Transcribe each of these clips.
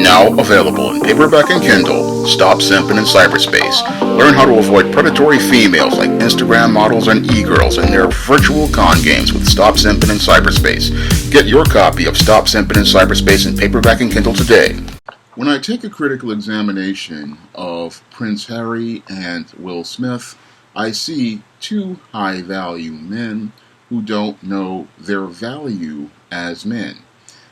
Now available in paperback and Kindle. Stop Simping in Cyberspace. Learn how to avoid predatory females like Instagram models and e-girls in their virtual con games with Stop Simping in Cyberspace. Get your copy of Stop Simping in Cyberspace in paperback and Kindle today. When I take a critical examination of Prince Harry and Will Smith, I see two high-value men who don't know their value as men.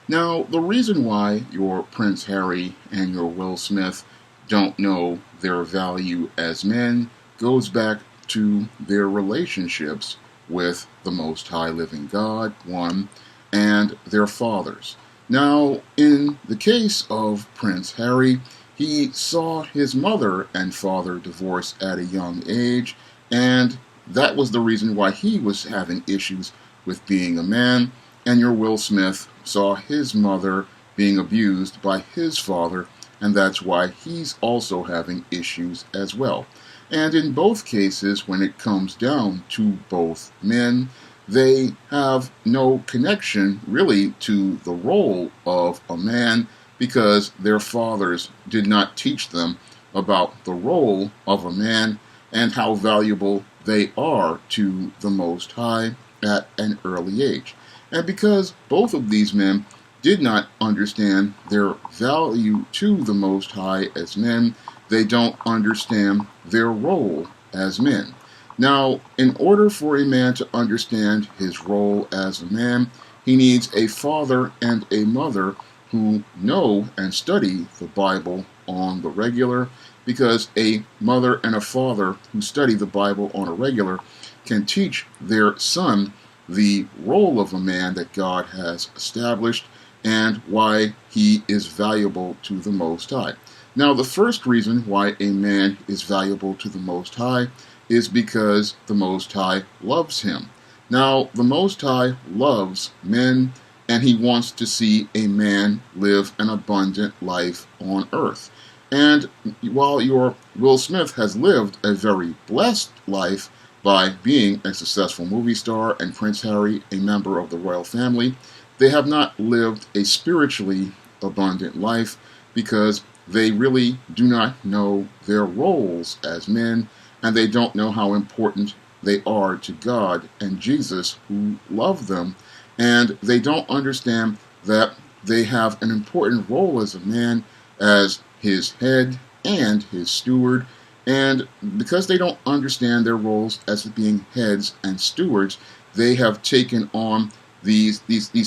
Now, the reason why your Prince Harry and your Will Smith don't know their value as men goes back to their relationships with the Most High Living God, one, and their fathers. Now, in the case of Prince Harry, he saw his mother and father divorce at a young age, and that was the reason why he was having issues with being a man. And your Will Smith saw his mother being abused by his father, and that's why he's also having issues as well. And in both cases, when it comes down to both men, they have no connection really to the role of a man because their fathers did not teach them about the role of a man and how valuable they are to the Most High at an early age. And because both of these men did not understand their value to the Most High as men, they don't understand their role as men. Now, in order for a man to understand his role as a man, he needs a father and a mother who know and study the Bible on the regular, because a mother and a father who study the Bible on a regular can teach their son the role of a man that God has established and why he is valuable to the Most High. Now, the first reason why a man is valuable to the Most High is because the Most High loves him. Now, the Most High loves men, and he wants to see a man live an abundant life on earth. And while your Will Smith has lived a very blessed life by being a successful movie star and Prince Harry a member of the royal family, they have not lived a spiritually abundant life because they really do not know their roles as men, and they don't know how important they are to God and Jesus, who love them, and they don't understand that they have an important role as a man, as his head and his steward. And because they don't understand their roles as being heads and stewards, they have taken on these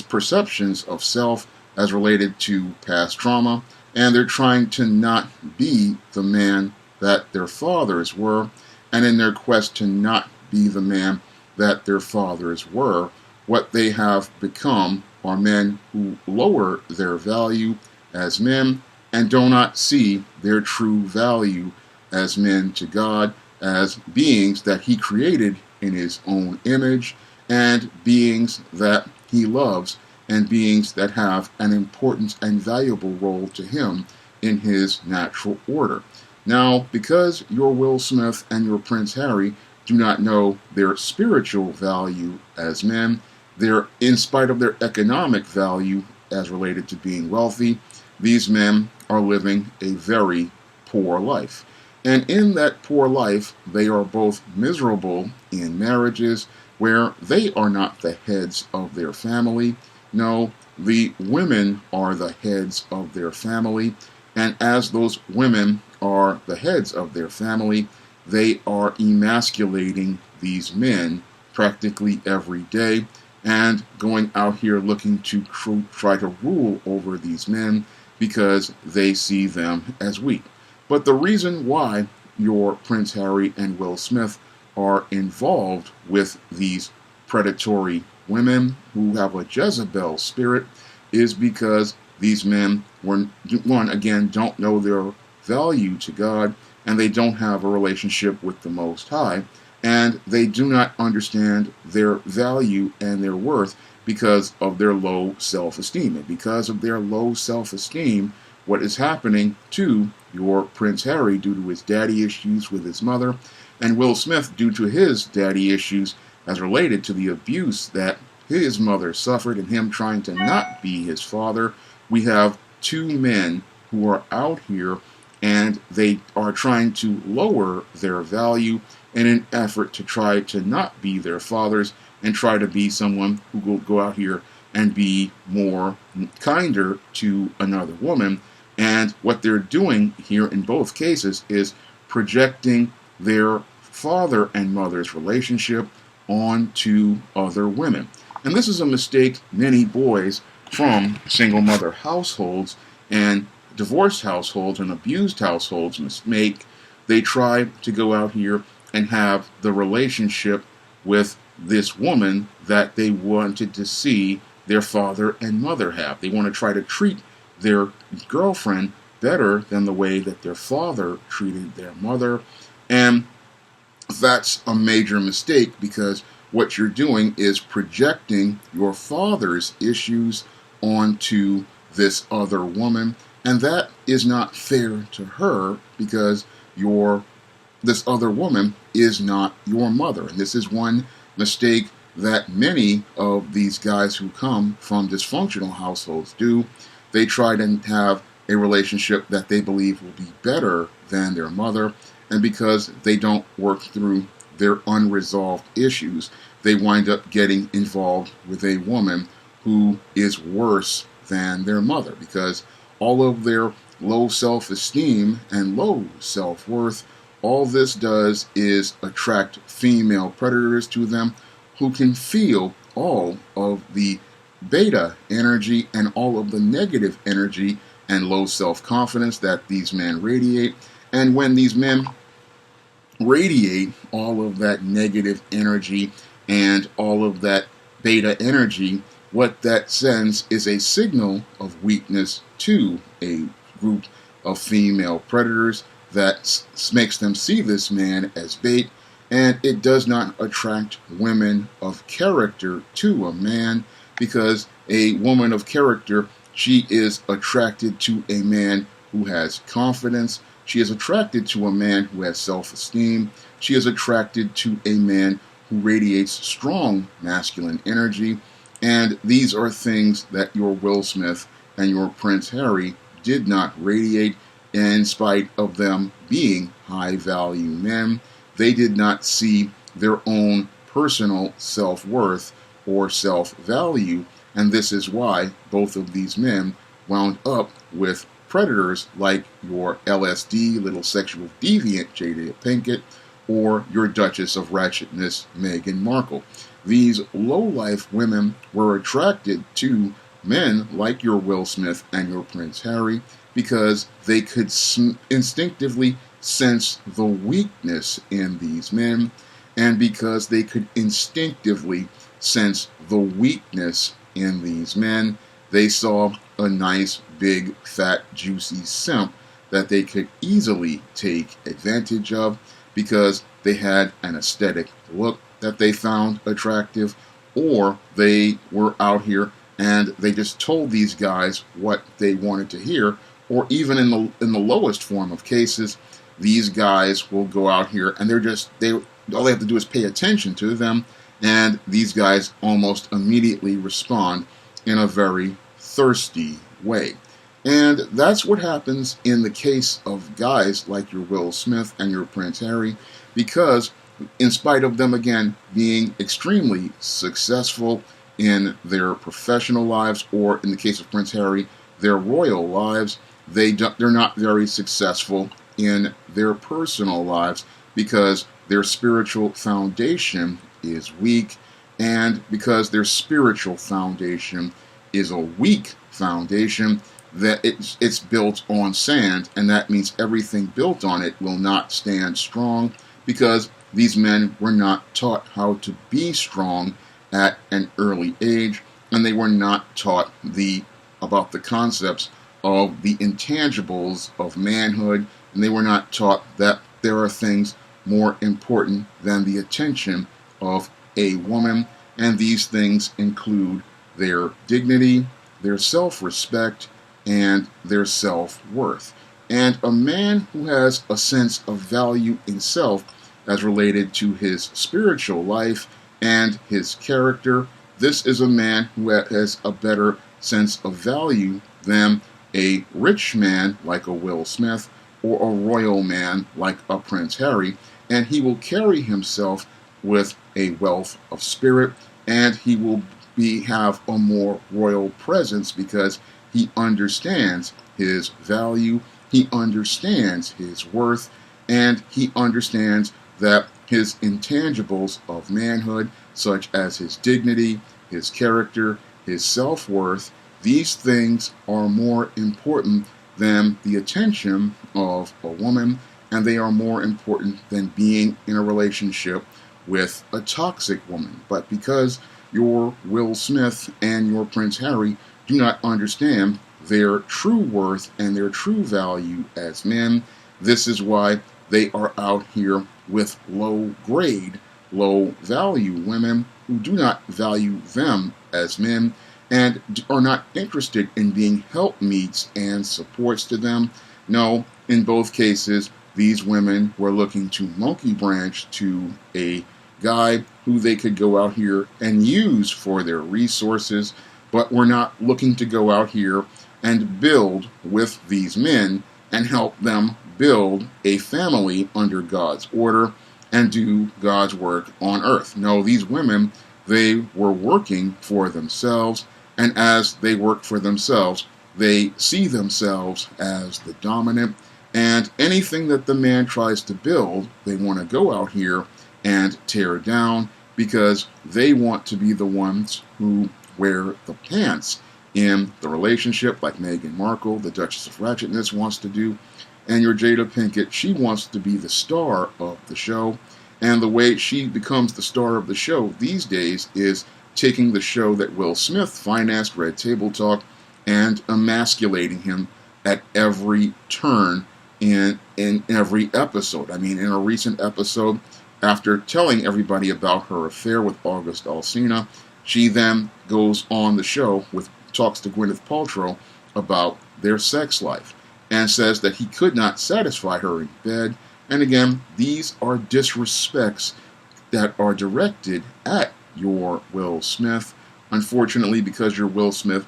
perceptions of self as related to past trauma, and they're trying to not be the man that their fathers were, and in their quest to not be the man that their fathers were, what they have become are men who lower their value as men and do not see their true value as men to God, as beings that he created in his own image, and beings that he loves, and beings that have an important and valuable role to him in his natural order. Now, because your Will Smith and your Prince Harry do not know their spiritual value as men, in spite of their economic value as related to being wealthy, these men are living a very poor life. And in that poor life, they are both miserable in marriages where they are not the heads of their family. No, the women are the heads of their family. And as those women are the heads of their family, they are emasculating these men practically every day and going out here looking to try to rule over these men because they see them as weak. But the reason why your Prince Harry and Will Smith are involved with these predatory women who have a Jezebel spirit is because these men, again, don't know their value to God, and they don't have a relationship with the Most High, and they do not understand their value and their worth because of their low self-esteem. And because of their low self-esteem, what is happening to your Prince Harry due to his daddy issues with his mother, and Will Smith due to his daddy issues as related to the abuse that his mother suffered and him trying to not be his father, we have two men who are out here and they are trying to lower their value in an effort to try to not be their fathers and try to be someone who will go out here and be more kinder to another woman. And what they're doing here in both cases is projecting their father and mother's relationship onto other women. And this is a mistake many boys from single mother households and divorced households and abused households make. They try to go out here and have the relationship with this woman that they wanted to see their father and mother have. They want to try to treat their girlfriend better than the way that their father treated their mother. And that's a major mistake, because what you're doing is projecting your father's issues onto this other woman, and that is not fair to her, because this other woman is not your mother. And this is one mistake that many of these guys who come from dysfunctional households do. They try to have a relationship that they believe will be better than their mother, and because they don't work through their unresolved issues, they wind up getting involved with a woman who is worse than their mother, because all of their low self-esteem and low self-worth, all this does is attract female predators to them who can feel all of the beta energy and all of the negative energy and low self-confidence that these men radiate. And when these men radiate all of that negative energy and all of that beta energy, what that sends is a signal of weakness to a group of female predators that makes them see this man as bait, and it does not attract women of character to a man, because a woman of character, she is attracted to a man who has confidence. She is attracted to a man who has self-esteem. She is attracted to a man who radiates strong masculine energy. And these are things that your Will Smith and your Prince Harry did not radiate, in spite of them being high-value men. They did not see their own personal self-worth or self-value, and this is why both of these men wound up with predators like your LSD, little sexual deviant Jada Pinkett, or your Duchess of Ratchetness, Meghan Markle. These low-life women were attracted to men like your Will Smith and your Prince Harry because they could instinctively sense the weakness in these men, and because they could instinctively sense the weakness in these men, they saw a nice, big, fat, juicy simp that they could easily take advantage of because they had an aesthetic look that they found attractive, or they were out here and they just told these guys what they wanted to hear, or even in the lowest form of cases, these guys will go out here and all they have to do is pay attention to them, and these guys almost immediately respond in a very thirsty way. And that's what happens in the case of guys like your Will Smith and your Prince Harry, because in spite of them, again, being extremely successful in their professional lives, or in the case of Prince Harry, their royal lives, they're not very successful in their personal lives because their spiritual foundation is weak, and because their spiritual foundation is a weak foundation, that it's built on sand, and that means everything built on it will not stand strong, because these men were not taught how to be strong at an early age, and they were not taught about the concepts of the intangibles of manhood, and they were not taught that there are things more important than the attention of a woman, and these things include their dignity, their self-respect, and their self-worth. And a man who has a sense of value in self as related to his spiritual life and his character, this is a man who has a better sense of value than a rich man like a Will Smith or a royal man like a Prince Harry, and he will carry himself with a wealth of spirit, and he will have a more royal presence because he understands his value, he understands his worth, and he understands that his intangibles of manhood, such as his dignity, his character, his self-worth, these things are more important than the attention of a woman, and they are more important than being in a relationship with a toxic woman. But because your Will Smith and your Prince Harry do not understand their true worth and their true value as men, this is why they are out here with low grade, low value women who do not value them as men and are not interested in being helpmeets and supports to them. No, in both cases, these women were looking to monkey branch to a guy who they could go out here and use for their resources, but were not looking to go out here and build with these men and help them build a family under God's order and do God's work on earth. No, these women, they were working for themselves, and as they work for themselves, they see themselves as the dominant, and anything that the man tries to build, they want to go out here and tear down because they want to be the ones who wear the pants in the relationship, like Meghan Markle, the Duchess of Ratchetness, wants to do. And your Jada Pinkett, she wants to be the star of the show. And the way she becomes the star of the show these days is taking the show that Will Smith financed, Red Table Talk, and emasculating him at every turn in every episode. I mean, in a recent episode, after telling everybody about her affair with August Alsina, she then goes on the show talks to Gwyneth Paltrow about their sex life and says that he could not satisfy her in bed. And again, these are disrespects that are directed at your Will Smith. Unfortunately, because your Will Smith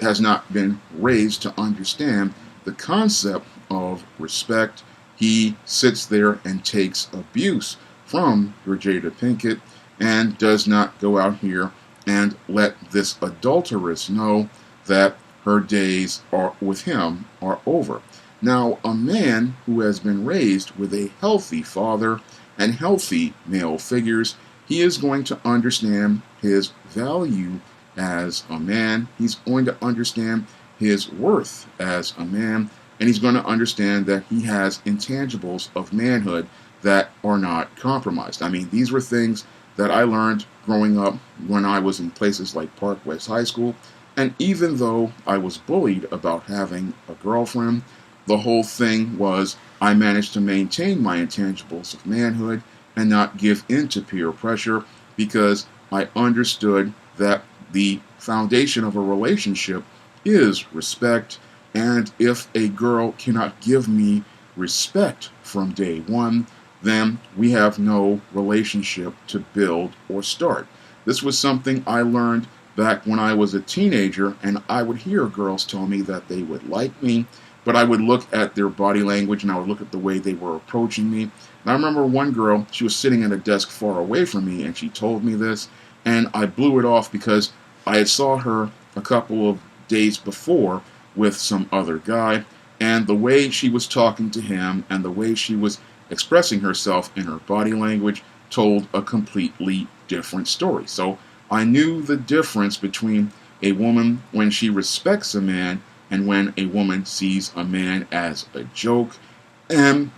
has not been raised to understand the concept of respect, he sits there and takes abuse from your Jada Pinkett and does not go out here and let this adulteress know that her days with him are over. Now, a man who has been raised with a healthy father and healthy male figures, he is going to understand his value as a man. He's going to understand his worth as a man, and he's going to understand that he has intangibles of manhood that are not compromised. I mean, these were things that I learned growing up when I was in places like Park West High School, and even though I was bullied about having a girlfriend, the whole thing was I managed to maintain my intangibles of manhood and not give in to peer pressure because I understood that the foundation of a relationship is respect, and if a girl cannot give me respect from day one, then we have no relationship to build or start. This was something I learned back when I was a teenager, and I would hear girls tell me that they would like me, but I would look at their body language and I would look at the way they were approaching me. And I remember one girl, she was sitting at a desk far away from me, and she told me this, and I blew it off because I had saw her a couple of days before with some other guy, and the way she was talking to him and the way she was expressing herself in her body language told a completely different story. So I knew the difference between a woman when she respects a man and when a woman sees a man as a joke. And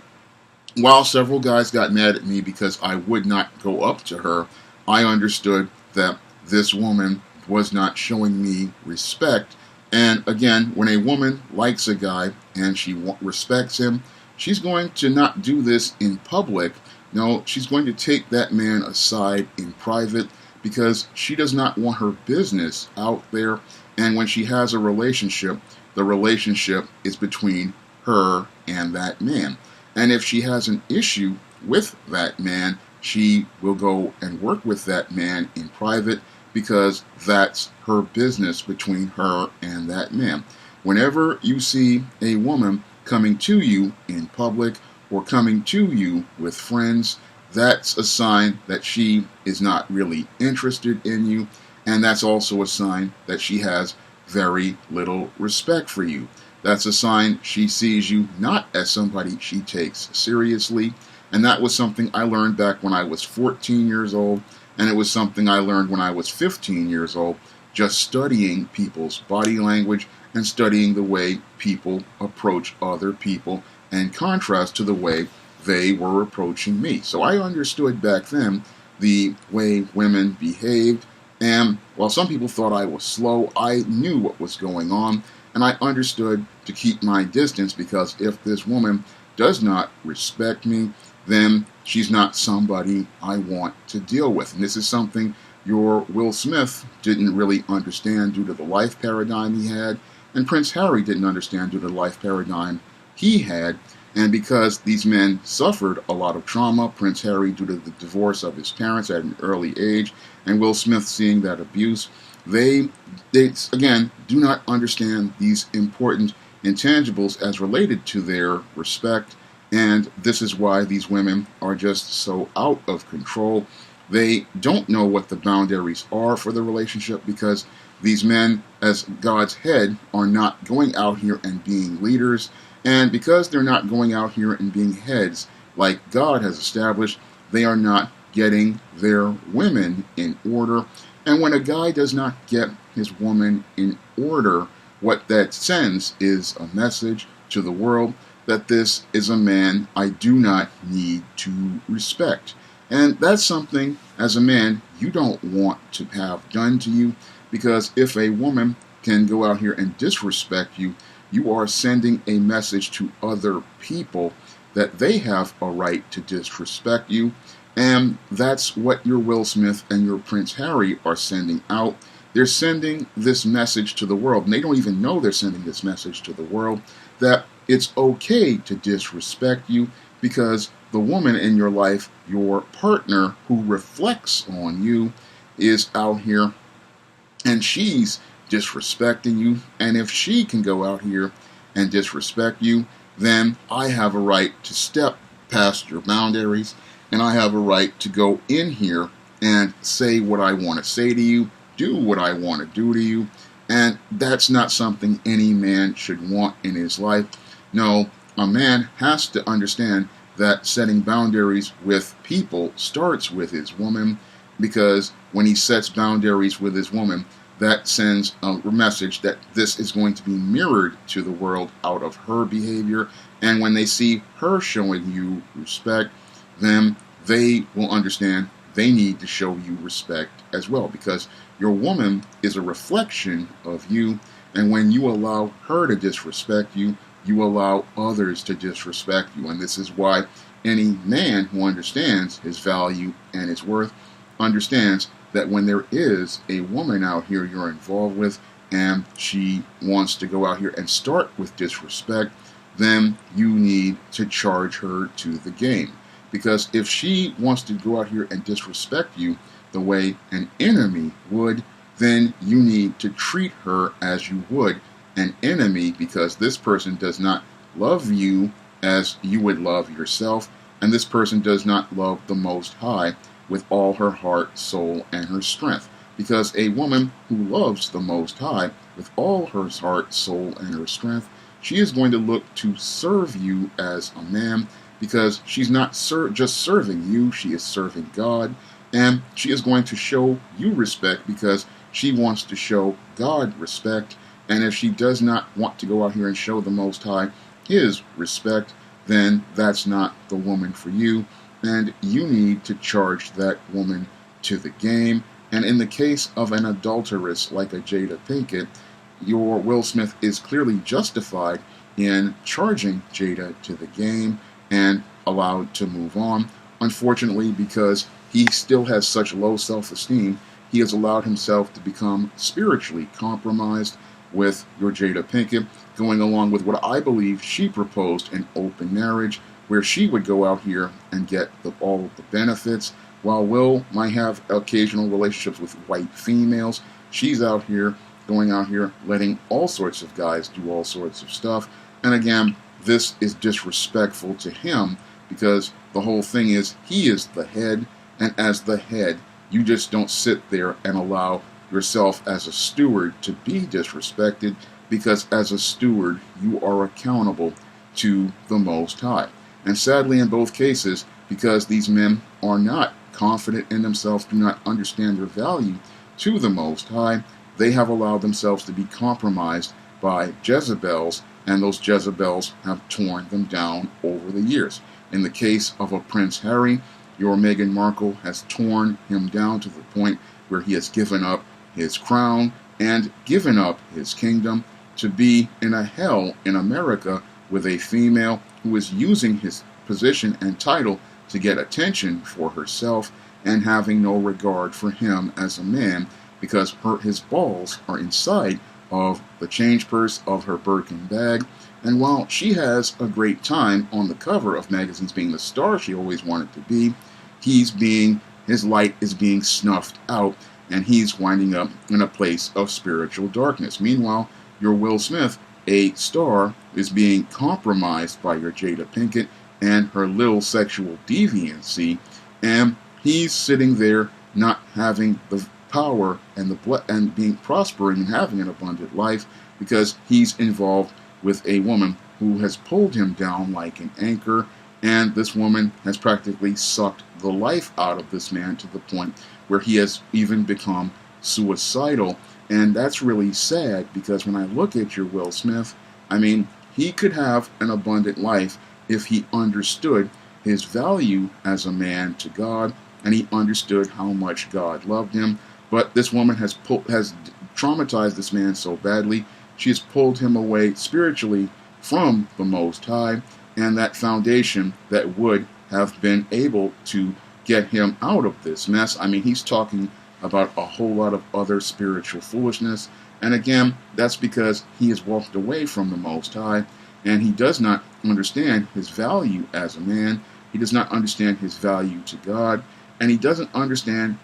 while several guys got mad at me because I would not go up to her, I understood that this woman was not showing me respect. And again, when a woman likes a guy and she respects him, she's going to not do this in public. No, she's going to take that man aside in private because she does not want her business out there. And when she has a relationship, the relationship is between her and that man. And if she has an issue with that man, she will go and work with that man in private because that's her business between her and that man. whenever you see a woman coming to you in public or coming to you with friends, that's a sign that she is not really interested in you, and that's also a sign that she has very little respect for you. That's a sign she sees you not as somebody she takes seriously, and that was something I learned back when I was 14 years old, and it was something I learned when I was 15 years old, just studying people's body language and studying the way people approach other people in contrast to the way they were approaching me. So I understood back then the way women behaved, and while some people thought I was slow, I knew what was going on, and I understood to keep my distance, because if this woman does not respect me, then she's not somebody I want to deal with. And this is something your Will Smith didn't really understand due to the life paradigm he had, and Prince Harry didn't understand due to the life paradigm he had. And because these men suffered a lot of trauma, Prince Harry due to the divorce of his parents at an early age, and Will Smith seeing that abuse, they again do not understand these important intangibles as related to their respect. And this is why these women are just so out of control. They don't know what the boundaries are for the relationship, because these men, as God's head, are not going out here and being leaders. And because they're not going out here and being heads like God has established, they are not getting their women in order. And when a guy does not get his woman in order, what that sends is a message to the world that this is a man I do not need to respect. And that's something, as a man, you don't want to have done to you, because if a woman can go out here and disrespect you, you are sending a message to other people that they have a right to disrespect you. And that's what your Will Smith and your Prince Harry are sending out. They're sending this message to the world, and they don't even know they're sending this message to the world, that it's okay to disrespect you, because the woman in your life, your partner who reflects on you, is out here and she's disrespecting you. And if she can go out here and disrespect you, then I have a right to step past your boundaries, and I have a right to go in here and say what I want to say to you, do what I want to do to you. And that's not something any man should want in his life. No, a man has to understand that setting boundaries with people starts with his woman, because when he sets boundaries with his woman, that sends a message that this is going to be mirrored to the world out of her behavior. And when they see her showing you respect, then they will understand they need to show you respect as well, because your woman is a reflection of you. And when you allow her to disrespect you, you allow others to disrespect you. And this is why any man who understands his value and his worth understands that when there is a woman out here you're involved with, and she wants to go out here and start with disrespect, then you need to charge her to the game. Because if she wants to go out here and disrespect you the way an enemy would, then you need to treat her as you would an enemy, because this person does not love you as you would love yourself, and this person does not love the Most High with all her heart, soul, and her strength. Because a woman who loves the Most High with all her heart, soul, and her strength, she is going to look to serve you as a man, because she's not just serving you, she is serving God. And she is going to show you respect because she wants to show God respect. And if she does not want to go out here and show the Most High his respect, then that's not the woman for you. And you need to charge that woman to the game. And in the case of an adulteress like a Jada Pinkett, your Will Smith is clearly justified in charging Jada to the game and allowed to move on. Unfortunately, because he still has such low self-esteem, he has allowed himself to become spiritually compromised with your Jada Pinkett, going along with what I believe she proposed, an open marriage, where she would go out here and get all of the benefits. While Will might have occasional relationships with white females, she's out here going out here letting all sorts of guys do all sorts of stuff. And again, this is disrespectful to him, because the whole thing is he is the head, and as the head, you just don't sit there and allow yourself as a steward to be disrespected, because as a steward, you are accountable to the Most High. And sadly, in both cases, because these men are not confident in themselves, do not understand their value to the Most High, they have allowed themselves to be compromised by Jezebels, and those Jezebels have torn them down over the years. In the case of a Prince Harry, your Meghan Markle has torn him down to the point where he has given up his crown and given up his kingdom to be in a hell in America with a female who is using his position and title to get attention for herself and having no regard for him as a man, because his balls are inside of the change purse of her Birkin bag. And while she has a great time on the cover of magazines being the star she always wanted to be, his light is being snuffed out, and he's winding up in a place of spiritual darkness. Meanwhile, your Will Smith, a star, is being compromised by your Jada Pinkett and her little sexual deviancy, and he's sitting there not having the power and being prospering and having an abundant life, because he's involved with a woman who has pulled him down like an anchor, and this woman has practically sucked the life out of this man to the point where he has even become suicidal. And that's really sad, because when I look at your Will Smith, I mean, he could have an abundant life if he understood his value as a man to God, and he understood how much God loved him. But this woman has traumatized this man so badly, she has pulled him away spiritually from the Most High, and that foundation that would have been able to get him out of this mess. I mean, he's talking about a whole lot of other spiritual foolishness, and again, that's because he has walked away from the Most High, and he does not understand his value as a man. He does not understand his value to God, and he doesn't understand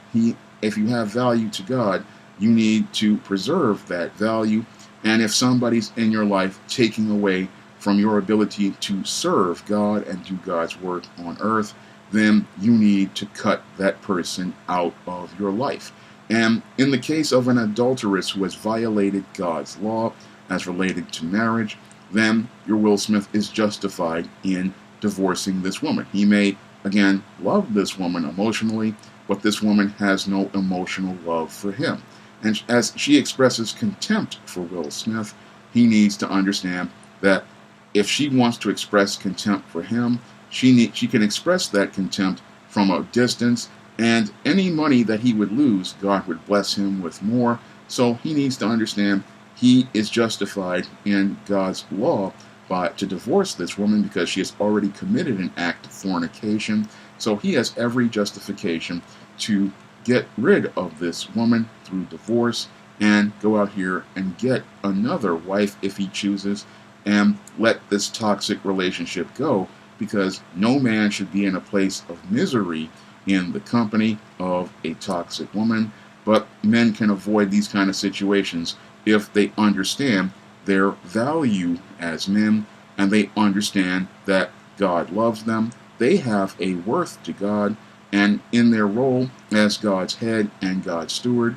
if you have value to God, you need to preserve that value. And if somebody's in your life taking away from your ability to serve God and do God's work on earth, then you need to cut that person out of your life. And in the case of an adulteress who has violated God's law as related to marriage, then your Will Smith is justified in divorcing this woman. He may, again, love this woman emotionally, but this woman has no emotional love for him. And as she expresses contempt for Will Smith, he needs to understand that if she wants to express contempt for him, she can express that contempt from a distance, and any money that he would lose, God would bless him with more. So he needs to understand he is justified in God's law to divorce this woman, because she has already committed an act of fornication. So he has every justification to get rid of this woman through divorce and go out here and get another wife if he chooses, and let this toxic relationship go, because no man should be in a place of misery in the company of a toxic woman. But men can avoid these kind of situations if they understand their value as men, and they understand that God loves them. They have a worth to God, and in their role as God's head and God's steward,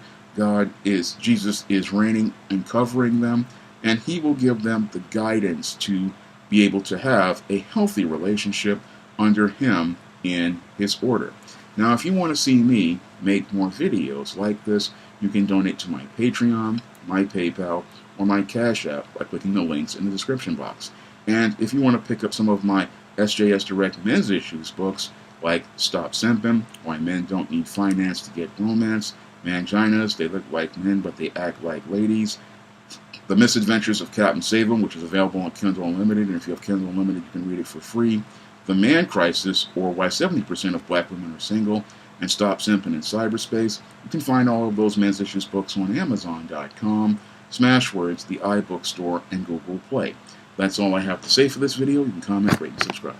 Jesus is reigning and covering them, and he will give them the guidance to be able to have a healthy relationship under him in his order. Now, if you want to see me make more videos like this, you can donate to my Patreon, my PayPal, or my Cash App by clicking the links in the description box. And if you want to pick up some of my SJS Direct Men's Issues books, like Stop Simping, Why Men Don't Need Finance to Get Romance, Manginas, They Look Like Men But They Act Like Ladies, The Misadventures of Captain Sable, which is available on Kindle Unlimited, and if you have Kindle Unlimited, you can read it for free, The Man Crisis, or Why 70% of Black Women Are Single, and Stop Simping in Cyberspace. You can find all of those men's issues books on Amazon.com, Smashwords, the iBookstore, and Google Play. That's all I have to say for this video. You can comment, rate, and subscribe.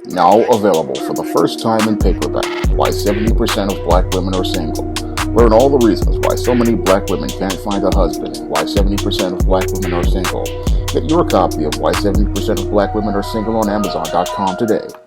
Now available for the first time in paperback, Why 70% of Black Women Are Single, Learn all the reasons why so many black women can't find a husband and why 70% of black women are single. Get your copy of Why 70% of Black Women Are Single on Amazon.com today.